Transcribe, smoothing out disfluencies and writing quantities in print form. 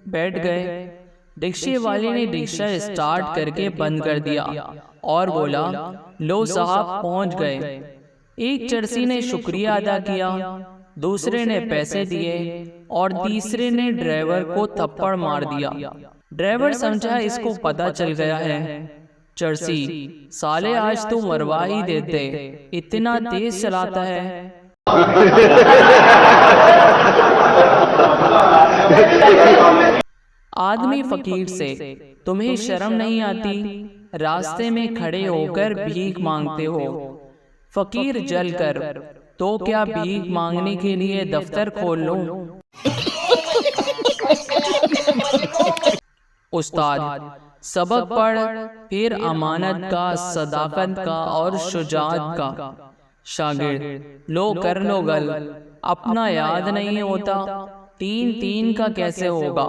बैठ गए। रिक्शे वाले ने रिक्शा स्टार्ट करके बंद कर दिया और बोला, लो साहब पहुंच गए। एक चरसी ने शुक्रिया अदा किया, दूसरे ने पैसे दिए और तीसरे ने ड्राइवर को थप्पड़ मार दिया। ड्राइवर समझा इसको पता चल गया है। चरसी, साले आज तो मरवा ही देते, इतना तेज चलाता है। आदमी फकीर से, तुम्हें शर्म नहीं आती? रास्ते में खड़े होकर भीख मांगते हो। फकीर जलकर, तो क्या भीख मांगने के लिए दफ्तर खोल लो? उस्ताद, सबक पढ़, फिर अमानत का, सदाकत का और शुजाअत का। शागिर्द, लो कर लो गल, अपना याद नहीं होता, 3 3 का कैसे होगा?